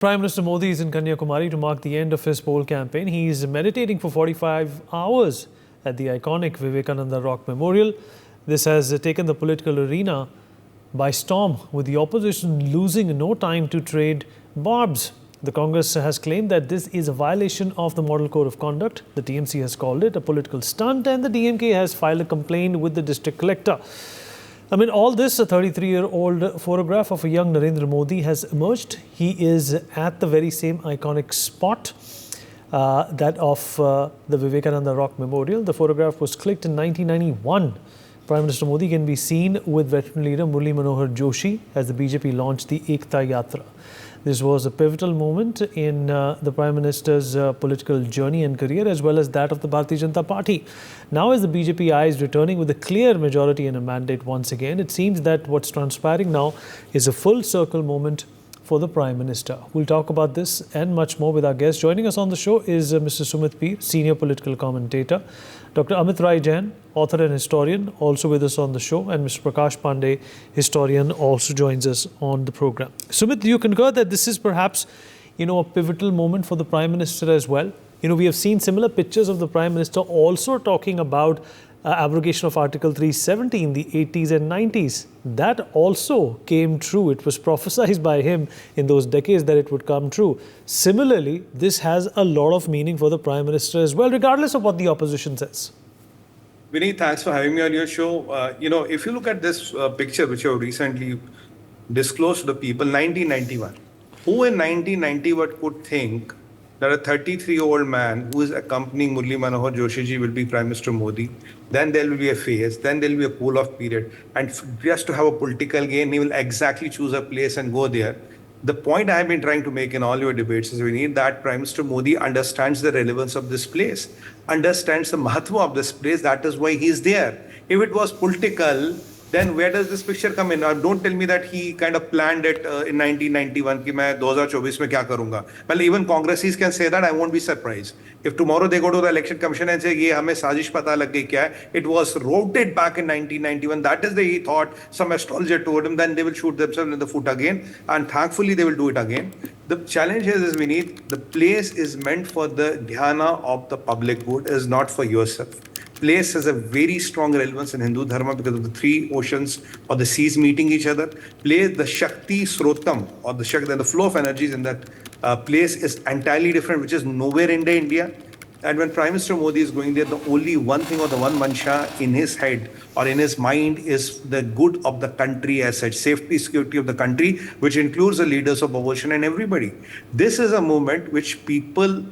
Prime Minister Modi is in Kanyakumari to mark the end of his poll campaign. He is meditating for 45 hours at the iconic Vivekananda Rock Memorial. This has taken the political arena by storm, with the opposition losing no time to trade barbs. The Congress has claimed that this is a violation of the Model Code of Conduct. The TMC has called it a political stunt, and the DMK has filed a complaint with the district collector. Amid all this, a 33-year-old photograph of a young Narendra Modi has emerged. He is at the very same iconic spot, that of the Vivekananda Rock Memorial. The photograph was clicked in 1991. Prime Minister Modi can be seen with veteran leader Murli Manohar Joshi as the BJP launched the Ekta Yatra. This was a pivotal moment in the Prime Minister's political journey and career, as well as that of the Bharatiya Janata Party. Now, as the BJP is returning with a clear majority and a mandate once again, it seems that what's transpiring now is a full circle moment for the Prime Minister. We'll talk about this and much more with our guest. Joining us on the show is Mr. Sumit Peer, senior political commentator, Dr. Amit Rai Jain, author and historian, also with us on the show, and Mr. Prakash Pandey, historian, also joins us on the program. Sumit, do you concur that this is perhaps, a pivotal moment for the Prime Minister as well? We have seen similar pictures of the Prime Minister also talking about abrogation of Article 370 in the 80s and 90s. That also came true. It was prophesied by him in those decades that it would come true. Similarly, this has a lot of meaning for the Prime Minister as well, regardless of what the opposition says. Vinny, thanks for having me on your show. If you look at this picture, which you have recently disclosed to the people, 1991. Who in 1991 could think that a 33-year-old man who is accompanying Murli Manohar Joshi ji will be Prime Minister Modi? Then there will be a phase, then there will be a cool-off period. And just to have a political gain, he will exactly choose a place and go there. The point I have been trying to make in all your debates is we need that Prime Minister Modi understands the relevance of this place, understands the mahatma of this place. That is why he is there. If it was political, then where does this picture come in? Now, don't tell me that he kind of planned it in 1991 कि मैं 2024 में क्या करूँगा. Well, even Congressies can say that. I won't be surprised. If tomorrow they go to the election commission and say, ये हमें साजिश पता लग गई क्या है? It was routed back in 1991. That is the he thought. Some astrologer told him. Then they will shoot themselves in the foot again. And thankfully they will do it again. The challenge here is we need the place is meant for the dhyana of the public good, is not for yourself. Place has a very strong relevance in Hindu Dharma because of the three oceans or the seas meeting each other. Place, the Shakti Srotam or the Shakti, the flow of energies in that place is entirely different, which is nowhere in India. And when Prime Minister Modi is going there, the only one thing or the one mantra in his head or in his mind is the good of the country as such, safety, security of the country, which includes the leaders of opposition and everybody. This is a movement which people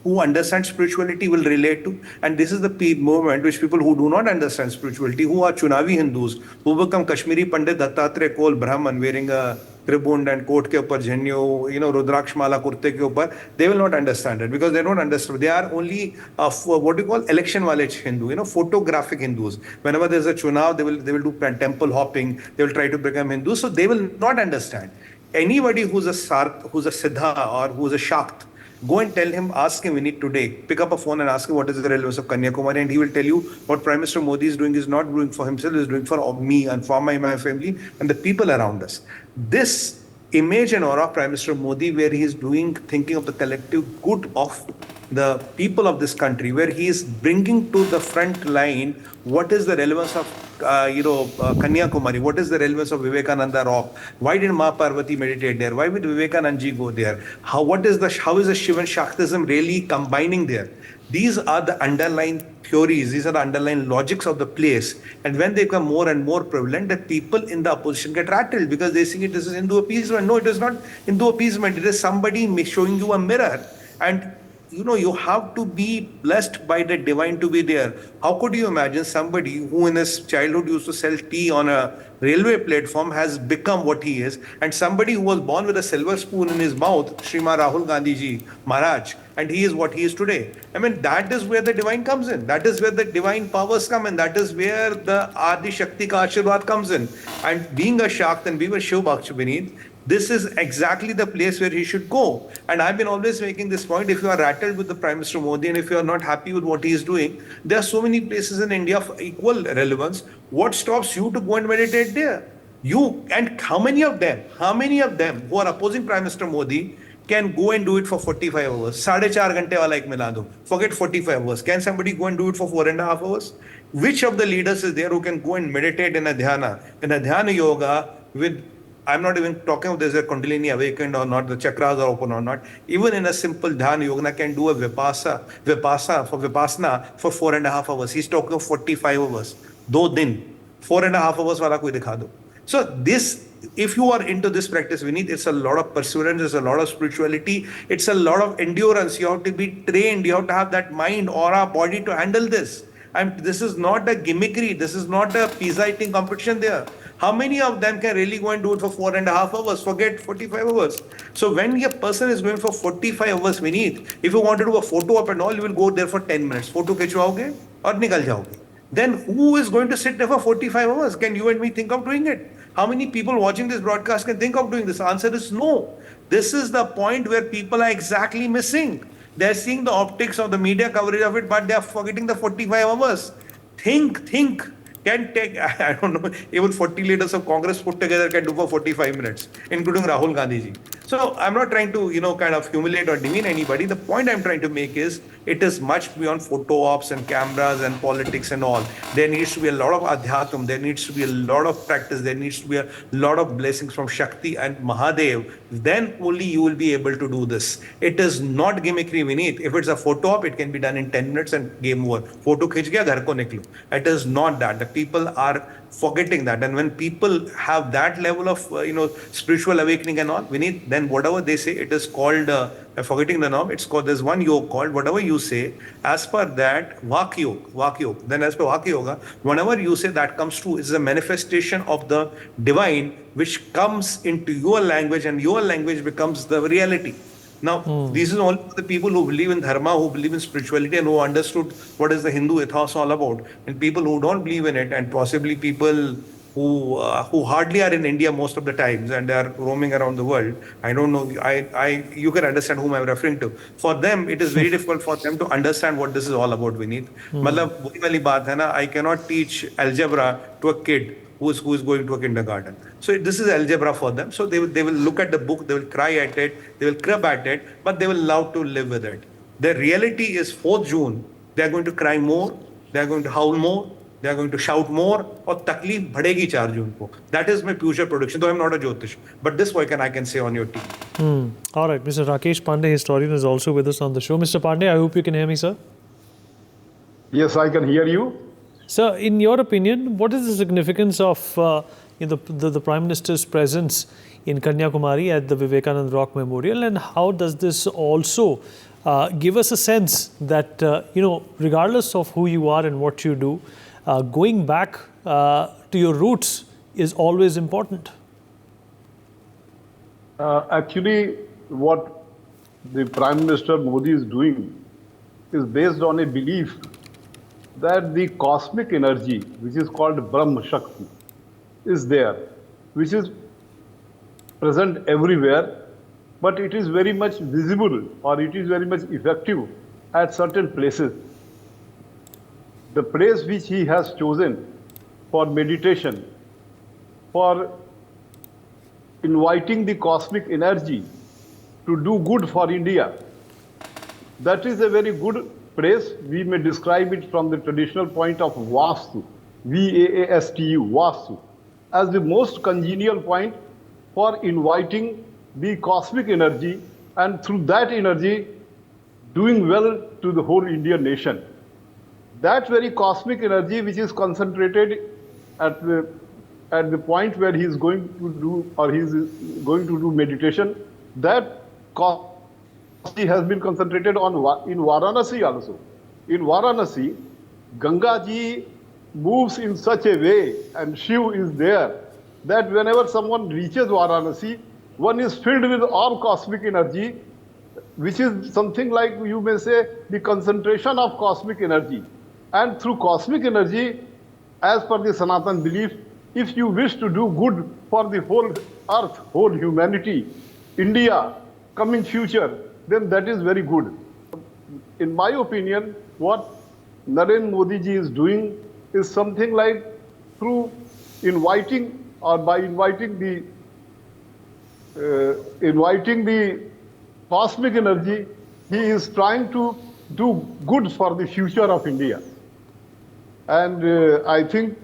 who understand spirituality will relate to, and this is the movement which people who do not understand spirituality, who are Chunavi Hindus, who become Kashmiri Pandit Dattatreya Kol Brahman wearing a tribund and coat ke upar jhanyo, Rudraksh mala kurte ke upar, they will not understand it because they don't understand. They are only what you call election wale Hindu, photographic Hindus. Whenever there is a chunav, they will do temple hopping, they will try to become Hindus, so they will not understand. Anybody who's a siddha or who's a shakt, go and tell him, ask him, we need today, pick up a phone and ask him what is the relevance of Kanyakumari, and he will tell you what Prime Minister Modi is doing is not doing for himself, is doing for me and for my family and the people around us. This image and aura of Prime Minister Modi, where he is thinking of the collective good of the people of this country, where he is bringing to the front line what is the relevance of Kanyakumari, what is the relevance of Vivekananda Rock, why did Ma Parvati meditate there, why would Vivekananda ji go there, how is the Shivan Shaktism really combining there? These are the underlying theories, these are the underlying logics of the place, and when they become more and more prevalent, the people in the opposition get rattled because they think this is Hindu appeasement. No, it is not Hindu appeasement, it is somebody showing you a mirror, and you have to be blessed by the divine to be there. How could you imagine somebody who in his childhood used to sell tea on a railway platform has become what he is, and somebody who was born with a silver spoon in his mouth, Srimad Rahul Gandhi ji Maharaj, and he is what he is today. I mean, that is where the divine comes in. That is where the divine powers come in. That is where the Adi Shakti ka Ashirwad comes in. And being a Shakt and being a Shiv Bhakti beneath, this is exactly the place where he should go. And I've been always making this point, if you are rattled with the Prime Minister Modi and if you are not happy with what he is doing, there are so many places in India of equal relevance. What stops you to go and meditate there? You, and how many of them who are opposing Prime Minister Modi can go and do it for 45 hours. 4.5 घंटे वाला एक मिला दो. Forget 45 hours. Can somebody go and do it for 4.5 hours? Which of the leaders is there who can go and meditate in a dhyana yoga with, I'm not even talking of there's a Kundalini awakened or not, the chakras are open or not. Even in a simple dhyana yoga can do a vipassana for 4.5 hours. He's talking of 45 hours. 2 दिन. 4.5 hours वाला कोई दिखा दो. So this, if you are into this practice, Vineet, it's a lot of perseverance, it's a lot of spirituality, it's a lot of endurance. You have to be trained, you have to have that mind, aura, body to handle this. And this is not a gimmickry, this is not a pizza eating competition there. How many of them can really go and do it for 4.5 hours? Forget 45 hours. So when a person is going for 45 hours, Vineet, if you want to do a photo op and all, you will go there for 10 minutes. Photo खिंचवाओगे और निकल जाओगे. Then who is going to sit there for 45 hours? Can you and me think of doing it? How many people watching this broadcast can think of doing this? Answer is no. This is the point where people are exactly missing. They're seeing the optics of the media coverage of it, but they're forgetting the 45 hours. Think. Can take, I don't know, even 40 leaders of Congress put together can do for 45 minutes, including Rahul Gandhi ji. So I'm not trying to, kind of humiliate or demean anybody. The point I'm trying to make is it is much beyond photo ops and cameras and politics and all. There needs to be a lot of adhyatam. There needs to be a lot of practice. There needs to be a lot of blessings from Shakti and Mahadev. Then only you will be able to do this. It is not gimmickry, Vineet. If it's a photo op, it can be done in 10 minutes and game over. Photo khich gaya, ghar ko niklo. It is not that. The people are forgetting that. And when people have that level of, spiritual awakening and all, Vineet, then whatever they say, it is called, forgetting the norm, it's called, there's one yoga called, whatever you say, as per that, Vak Yoga. Then as per Vak Yoga, whenever you say that comes true, it's a manifestation of the divine which comes into your language and your language becomes the reality. Now, these are all the people who believe in Dharma, who believe in spirituality and who understood what is the Hindu ethos all about. And people who don't believe in it, and possibly people who hardly are in India most of the times and they are roaming around the world. I don't know, you can understand whom I'm referring to. For them, it is very difficult for them to understand what this is all about, Vineet. मतलब वही वाली बात है ना, I cannot teach algebra to a kid who is going to a kindergarten. So this is algebra for them. So they will look at the book, they will cry at it, they will crib at it, but they will love to live with it. The reality is 4th June, they are going to cry more, they are going to howl more, they are going to shout more, और तकलीफ बढ़ेगी 4 जून को. That is my future prediction. Though I am not a Jyotish, but this I can say on your team. All right, Mr. Rakesh Pandey, historian, is also with us on the show. Mr. Pandey, I hope you can hear me, sir. Yes, I can hear you. Sir, in your opinion, what is the significance of the Prime Minister's presence in Kanyakumari at the Vivekananda Rock Memorial, and how does this also give us a sense that, regardless of who you are and what you do, going back to your roots is always important? Actually, what the Prime Minister Modi is doing is based on a belief that the cosmic energy, which is called Brahma Shakti, is there, which is present everywhere, but it is very much visible or it is very much effective at certain places. The place which he has chosen for meditation, for inviting the cosmic energy to do good for India, that is a very good place. We may describe it from the traditional point of Vastu, V-A-A-S-T-U, Vastu, as the most congenial point for inviting the cosmic energy and through that energy doing well to the whole Indian nation. That very cosmic energy which is concentrated at the point where he is going to do, or he is going to do meditation, that has been concentrated on in Varanasi also. In Varanasi, Ganga ji moves in such a way and Shiv is there that whenever someone reaches Varanasi, one is filled with all cosmic energy, which is something like, you may say, the concentration of cosmic energy. And through cosmic energy, as per the Sanatan belief, if you wish to do good for the whole earth, whole humanity, India, coming future, then that is very good. In my opinion, what Narendra Modi ji is doing is something like through inviting, or by inviting the cosmic energy, he is trying to do good for the future of India. And I think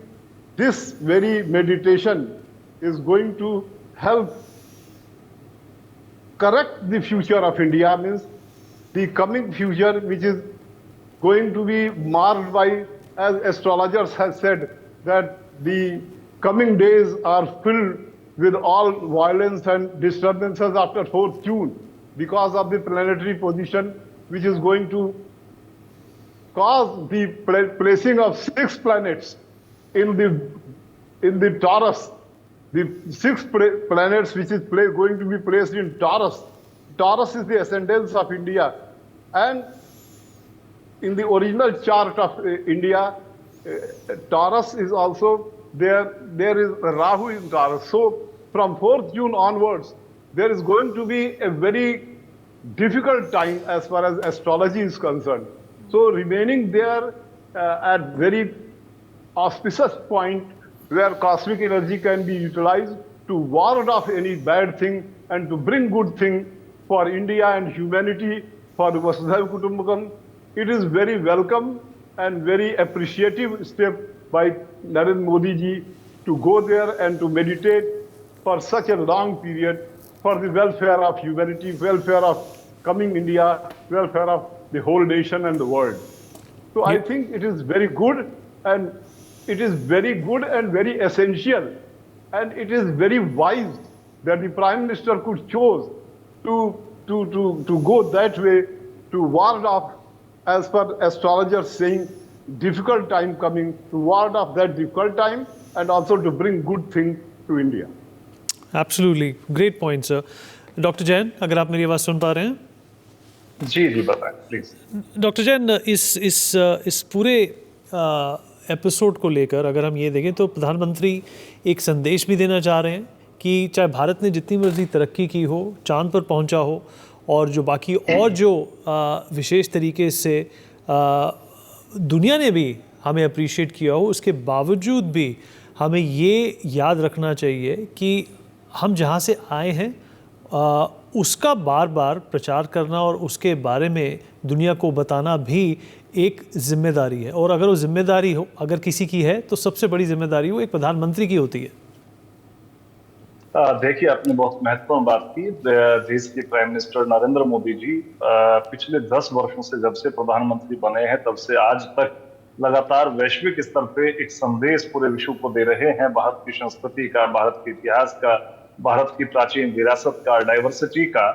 this very meditation is going to help correct the future of India, means the coming future, which is going to be marked by, as astrologers have said, that the coming days are filled with all violence and disturbances after 4th June because of the planetary position, which is going to cause the placing of 6 planets in the Taurus. The 6 planets which is going to be placed in Taurus. Taurus is the ascendance of India. And in the original chart of India, Taurus is also there. There is Rahu in Taurus. So from 4th June onwards, there is going to be a very difficult time as far as astrology is concerned. So remaining there at very auspicious point where cosmic energy can be utilized to ward off any bad thing and to bring good thing for India and humanity, for Vasudhaiva Kutumbakam, it is very welcome and very appreciative step by Narendra Modi ji to go there and to meditate for such a long period for the welfare of humanity, welfare of coming India, welfare of the whole nation and the world. So I think it is very good, and it is very good and very essential, and it is very wise that the Prime Minister could choose to go that way to ward off, as per astrologers saying, difficult time coming, to ward off that difficult time and also to bring good thing to India. Absolutely, great point, sir. Doctor Jain, अगर आप मेरी आवाज़ सुन पा रहे हैं? जी बताएं please. Doctor Jain, इस पूरे एपिसोड को लेकर अगर हम ये देखें तो प्रधानमंत्री एक संदेश भी देना चाह रहे हैं कि चाहे भारत ने जितनी मर्जी तरक्की की हो, चांद पर पहुंचा हो, और जो बाकी और जो विशेष तरीके से दुनिया ने भी हमें अप्रिशिएट किया हो, उसके बावजूद भी हमें ये याद रखना चाहिए कि हम जहाँ से आए हैं उसका बार बार प्रचार करना और उसके बारे में दुनिया को बताना भी एक जिम्मेदारी है। और अगर वो जिम्मेदारी हो, अगर किसी की है, तो सबसे बड़ी जिम्मेदारी वो एक प्रधानमंत्री की होती है। देखिए, आपने बहुत महत्वपूर्ण बात की। देश के प्राइम मिनिस्टर नरेंद्र मोदी जी पिछले 10 वर्षों से, जब से प्रधानमंत्री बने हैं, तब से आज तक लगातार वैश्विक स्तर पे एक संदेश पूरे विश्व को दे रहे हैं, भारत की संस्कृति का, भारत के इतिहास का, भारत की प्राचीन विरासत का, डाइवर्सिटी का।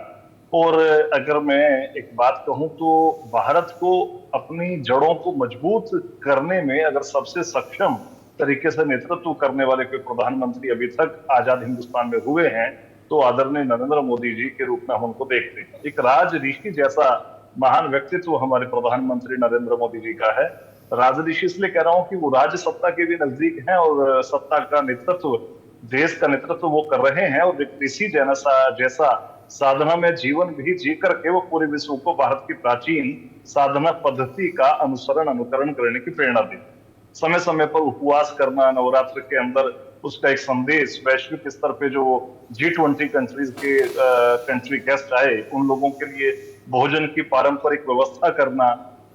और अगर मैं एक बात कहूं तो भारत को अपनी जड़ों को मजबूत करने में अगर सबसे सक्षम तरीके से नेतृत्व करने वाले कोई प्रधानमंत्री अभी तक आजाद हिंदुस्तान में हुए हैं तो आदरणीय नरेंद्र मोदी जी के रूप में हम उनको देखते हैं। एक राज ऋषि जैसा महान व्यक्तित्व हमारे प्रधानमंत्री नरेंद्र मोदी जी का है। राज ऋषि इसलिए कह रहा हूं कि वो राज्य सत्ता के भी नजदीक हैं और सत्ता का नेतृत्व, देश का नेतृत्व वो कर रहे हैं, और एक ऋषि जैसा साधना में जीवन भी जी करके वो पूरे विश्व को भारत की प्राचीन साधना पद्धति का अनुकरण करने की प्रेरणा दी। समय समय पर उपवास करना, नवरात्र के अंदर उसका एक संदेश, वैश्विक स्तर पे जो G20 कंट्रीज के कंट्री गेस्ट आए उन लोगों के लिए भोजन की पारंपरिक व्यवस्था करना,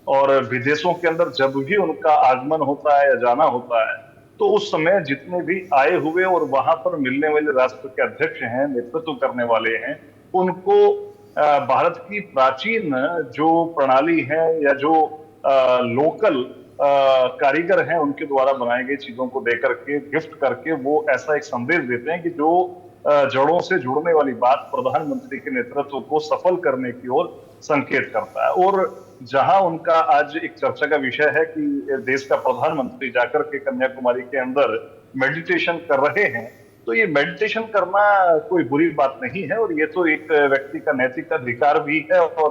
और विदेशों के अंदर जब भी उनका आगमन होता है या जाना होता है तो उस समय जितने भी आए हुए और वहां पर मिलने वाले राष्ट्र के अध्यक्ष हैं, नेतृत्व करने वाले हैं, उनको भारत की प्राचीन जो प्रणाली है या जो लोकल कारीगर हैं उनके द्वारा बनाई गई चीजों को देकर के, गिफ्ट करके, वो ऐसा एक संदेश देते हैं कि जो जड़ों से जुड़ने वाली बात प्रधानमंत्री के नेतृत्व को सफल करने की ओर संकेत करता है। और जहां उनका आज एक चर्चा का विषय है कि देश का प्रधानमंत्री जाकर के कन्याकुमारी के अंदर मेडिटेशन कर रहे हैं, तो ये मेडिटेशन करना कोई बुरी बात नहीं है, और ये तो एक व्यक्ति का नैतिक अधिकार भी है, और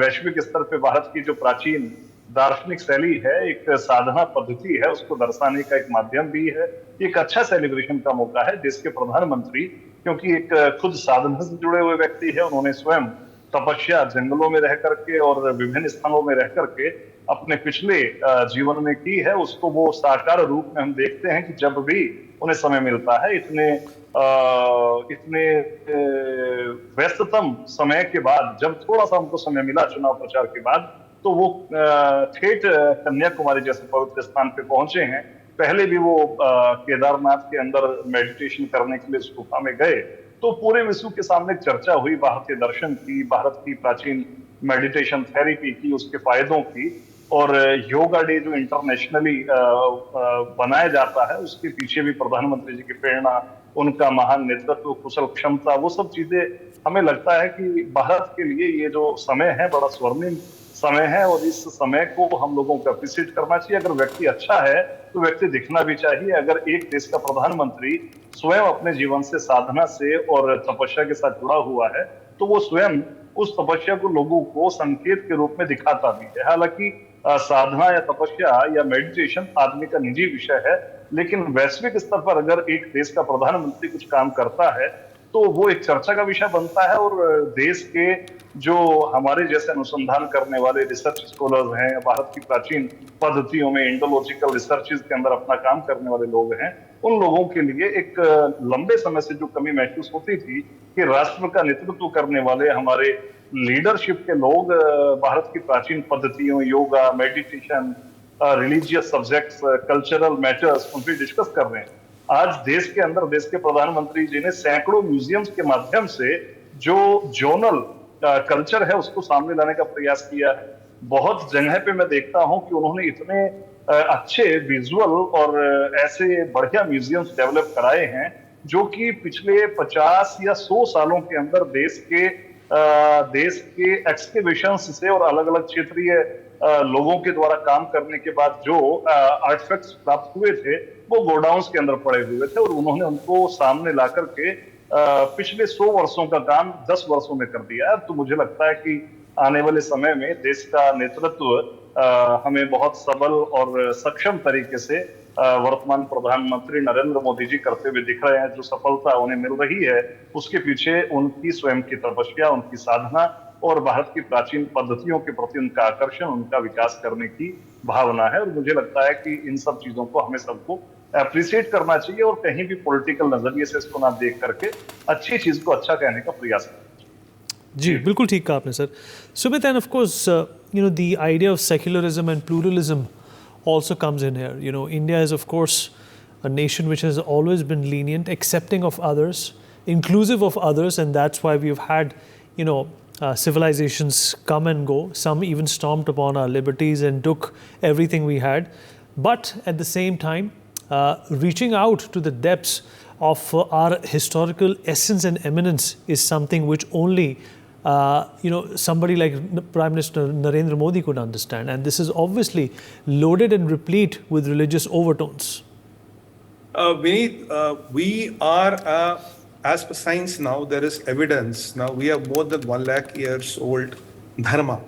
वैश्विक स्तर पे भारत की जो प्राचीन दार्शनिक शैली है, एक साधना पद्धति है, उसको दर्शाने का एक माध्यम भी है। एक अच्छा सेलिब्रेशन का मौका है देश के प्रधानमंत्री, क्योंकि एक खुद साधना से जुड़े हुए व्यक्ति है। उन्होंने स्वयं तपस्या जंगलों में रह करके और विभिन्न स्थानों में रह करके अपने पिछले जीवन में की है। उसको वो साकार रूप में हम देखते हैं कि जब भी उन्हें समय मिलता है, इतने इतने व्यस्ततम समय के बाद जब थोड़ा सा हमको समय मिला चुनाव प्रचार के बाद, तो वो ठेठ कन्याकुमारी जैसे पवित्र स्थान पे पहुंचे हैं। पहले भी वो केदारनाथ के अंदर मेडिटेशन करने के लिए उस गुफा में गए, तो पूरे विश्व के सामने चर्चा हुई भारतीय दर्शन की, भारत की प्राचीन मेडिटेशन थेरेपी की, उसके फायदों की। और योगा डे जो इंटरनेशनली बनाया जाता है, उसके पीछे भी प्रधानमंत्री जी की प्रेरणा, उनका महान नेतृत्व, कुशल क्षमता, वो सब चीजें हमें लगता है कि भारत के लिए ये जो समय है बड़ा स्वर्णिम समय है, और इस समय को हम लोगों को अप्रिशिएट करना चाहिए। अगर व्यक्ति अच्छा है तो व्यक्ति दिखना भी चाहिए। अगर एक देश का प्रधानमंत्री स्वयं अपने जीवन से साधना से और तपस्या के साथ जुड़ा हुआ है, तो वो स्वयं उस तपस्या को लोगों को संकेत के रूप में दिखाता भी है। हालांकि साधना या तपस्या या मेडिटेशन आदमी का निजी विषय है, लेकिन वैश्विक स्तर पर अगर एक देश का प्रधानमंत्री कुछ काम करता है तो वो एक चर्चा का विषय बनता है। और देश के जो हमारे जैसे अनुसंधान करने वाले रिसर्च स्कॉलर्स हैं, भारत की प्राचीन पद्धतियों में इंडोलॉजिकल रिसर्चेज के अंदर अपना काम करने वाले लोग हैं, उन लोगों के लिए एक लंबे समय से जो कमी महसूस होती थी कि राष्ट्र का नेतृत्व करने वाले हमारे लीडरशिप के लोग भारत की प्राचीन पद्धतियों, yoga, meditation, religious subjects, cultural matters उन पर डिस्कस कर रहे हैं। आज देश के अंदर देश के प्रधानमंत्री जी ने सैकड़ों म्यूजियम्स के माध्यम से जो जोनल कल्चर है उसको सामने लाने का प्रयास किया है। बहुत जगह पे मैं देखता हूं कि उन्होंने इतने अच्छे विजुअल और ऐसे बढ़िया म्यूजियम्स डेवलप कराए हैं जो कि पिछले 50 या 100 सालों के अंदर देश के एक्सकेवेशंस से और अलग अलग क्षेत्रीय लोगों के द्वारा काम करने के बाद जो आर्टिफैक्ट्स प्राप्त हुए थे वो गोडाउन्स के अंदर पड़े हुए थे, और उन्होंने उनको सामने ला करके पिछले 100 वर्षों का काम 10 वर्षों में कर दिया है। तो मुझे लगता है कि आने वाले समय में देश का नेतृत्व हमें बहुत सबल और सक्षम तरीके से वर्तमान प्रधानमंत्री नरेंद्र मोदी जी करते हुए दिख रहे हैं। जो सफलता उन्हें मिल रही है उसके पीछे उनकी स्वयं की तपस्या, उनकी साधना और भारत की प्राचीन पद्धतियों के प्रति उनका आकर्षण, उनका विकास करने की भावना है। और मुझे लगता है कि इन सब चीजों को हमें सबको अप्रिशिएट करना चाहिए और कहीं भी पॉलिटिकल नजरिए से इसको ना देख करके अच्छी चीज को अच्छा कहने का प्रयास करना चाहिए। जी, बिल्कुल ठीक कहा आपने sir. Sumit, and of course, the idea of secularism and pluralism also comes in here. India is, of course, a nation which has always been lenient, accepting of others, inclusive of others, and that's why we've had, civilizations come and go. Some even stomped upon our liberties and took everything we had. But at the same time, reaching out to the depths of our historical essence and eminence is something which only somebody like Prime Minister Narendra Modi could understand. And this is obviously loaded and replete with religious overtones. Vineet, we are, as per science now, there is evidence. Now we are more than 1 lakh years old Dharma.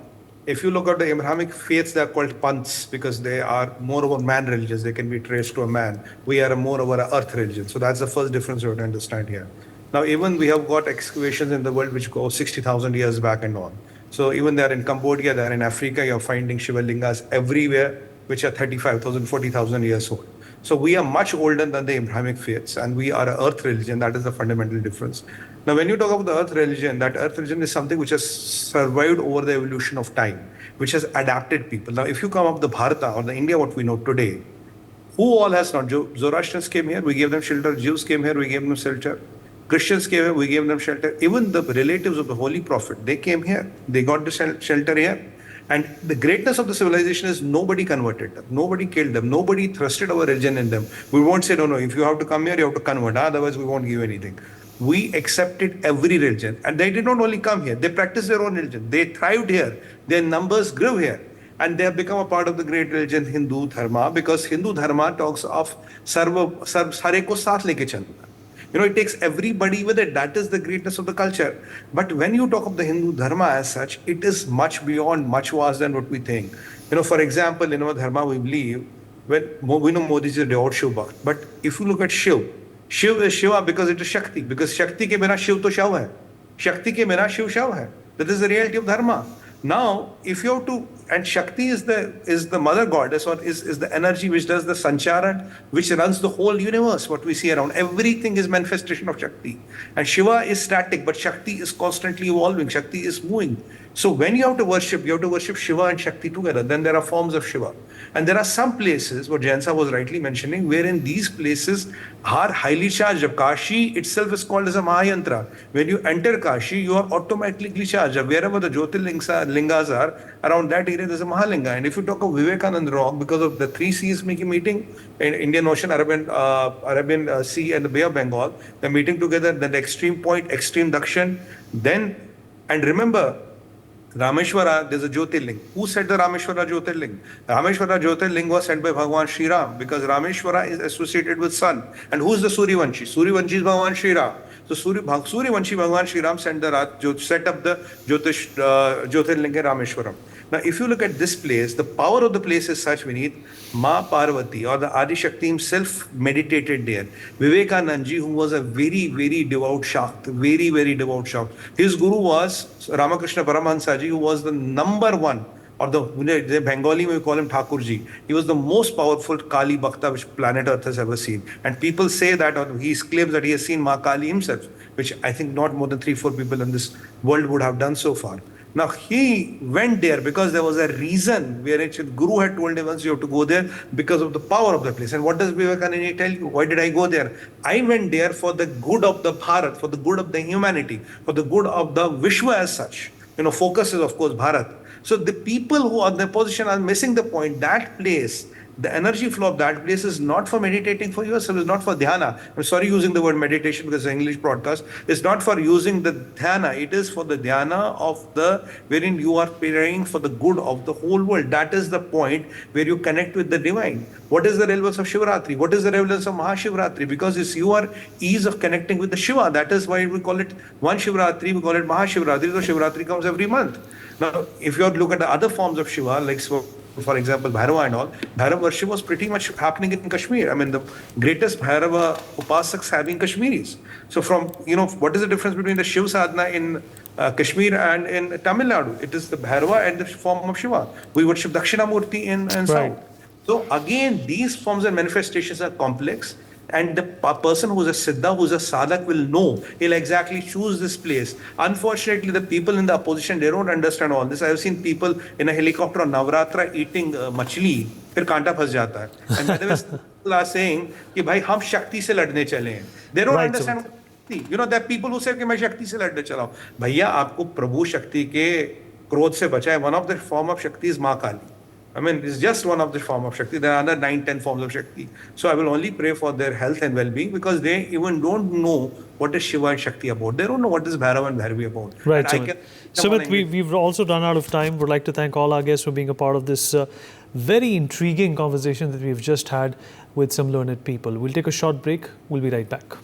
If you look at the Abrahamic faiths, they are called panths because they are more over man religions. They can be traced to a man. We are more over an earth religion. So that's the first difference you have to understand here. Now, even we have got excavations in the world which go 60,000 years back and on. So even there in Cambodia, there in Africa, you're finding Shiva Lingas everywhere, which are 35,000, 40,000 years old. So we are much older than the Abrahamic faiths, and we are an earth religion. That is the fundamental difference. Now, when you talk about the earth religion, that earth religion is something which has survived over the evolution of time, which has adapted people. Now, if you come up the Bharata or the India, what we know today, who all has not? Zoroastrians came here, we gave them shelter. Jews came here, we gave them shelter. Christians came here, we gave them shelter. Even the relatives of the Holy Prophet, they came here, they got the shelter here. And the greatness of the civilization is nobody converted them, nobody killed them, nobody thrusted our religion in them. We won't say, no, if you have to come here, you have to convert, otherwise we won't give anything. We accepted every religion, and they did not only come here, they practiced their own religion. They thrived here, their numbers grew here, and they have become a part of the great religion Hindu Dharma, because Hindu Dharma talks of sare ko saath leke chalna. It takes everybody with it. That is the greatness of the culture. But when you talk of the Hindu Dharma as such, it is much beyond, much vast than what we think. For example, in our Dharma, we believe, we know Modi is a devout Shiv Bhakt. But if you look at Shiv, Shiv is Shiva because it is Shakti. Because Shakti ke bina Shiv to Shav hai. Shakti ke bina Shiv Shav hai. That is the reality of Dharma. Now, if you have to, and Shakti is the mother goddess, or is the energy which does the sancharan, which runs the whole universe, what we see around. Everything is manifestation of Shakti. And Shiva is static, but Shakti is constantly evolving. Shakti is moving. So when you have to worship Shiva and Shakti together. Then there are forms of Shiva. And there are some places, what Jayansa was rightly mentioning, wherein these places are highly charged. Kashi itself is called as a Mahayantra. When you enter Kashi, you are automatically charged. Wherever the Jyotirlingas are, around that area there's a Mahalinga. And if you talk of Vivekananda Rock, because of the three seas meeting in Indian Ocean, Arabian Sea and the Bay of Bengal, they're meeting together, then the extreme point, extreme Dakshin. Then, and remember, Rameshwara, there's a Jyotirling. Who said the Rameshwara Jyotirling? Rameshwara Jyotirling was said by Bhagwan Shri Ram, because Rameshwara is associated with sun. And who's the Suryavanshi? Suryavanshi is Bhagwan Shri Ram. So Suryavanshi Bhagwan Shri Ram set up the Jyotirling Rameshwaram. Now, if you look at this place, the power of the place is such, Vineet, Ma Parvati or the Adi Shakti himself meditated there. Vivekanandji, who was a very, very devout Shakt, very, very devout Shakt. His guru was Ramakrishna Paramahansaji, who was the number one, or the Bengali we call him Thakurji. He was the most powerful Kali Bhakta which planet Earth has ever seen. And people say that, or he claims that he has seen Ma Kali himself, which I think not more than 3-4 people in this world would have done so far. Now, he went there because there was a reason where Guru had told him once you have to go there because of the power of the place. And what does Vivekananda tell you? Why did I go there? I went there for the good of the Bharat, for the good of the humanity, for the good of the Vishwa as such. Focus is of course Bharat. So the people who are in the position are missing the point. That place, the energy flow of that place is not for meditating for yourself, it's not for dhyana. I'm sorry using the word meditation because it's an English broadcast. It's not for using the dhyana, it is for the dhyana of wherein you are praying for the good of the whole world. That is the point where you connect with the divine. What is the relevance of Shivaratri? What is the relevance of Mahashivratri? Because it's your ease of connecting with the Shiva. That is why we call it one Shivaratri, we call it Mahashivratri. So Shivaratri comes every month. Now, if you look at the other forms of Shiva, like for example, Bhairava and all, Bhairava worship was pretty much happening in Kashmir. I mean, the greatest Bhairava upasaks have been Kashmiris. So from, what is the difference between the Shiv sadhana in Kashmir and in Tamil Nadu? It is the Bhairava and the form of Shiva. We worship Dakshinamurti in South. So again, these forms and manifestations are complex. And the person who's a Siddha, who's a Sadhak will know, he'll exactly choose this place. Unfortunately, the people in the opposition, they don't understand all this. I have seen people in a helicopter on Navratra eating machli, फिर कांटा फंस जाता है. And by the way, people are saying कि भाई हम शक्ति से लड़ने चले हैं. They don't understand. There are people who say कि मैं शक्ति से लड़ने चला हूँ. भैया आपको प्रभु शक्ति के क्रोध से बचाए. One of the form of Shakti is Ma Kali. I mean, it's just one of the form of Shakti. There are other 9-10 forms of Shakti. So I will only pray for their health and well-being because they even don't know what is Shiva and Shakti about. They don't know what is Bhairava and Bhairavi about. Right, Sumit, we've also run out of time. Would like to thank all our guests for being a part of this very intriguing conversation that we've just had with some learned people. We'll take a short break. We'll be right back.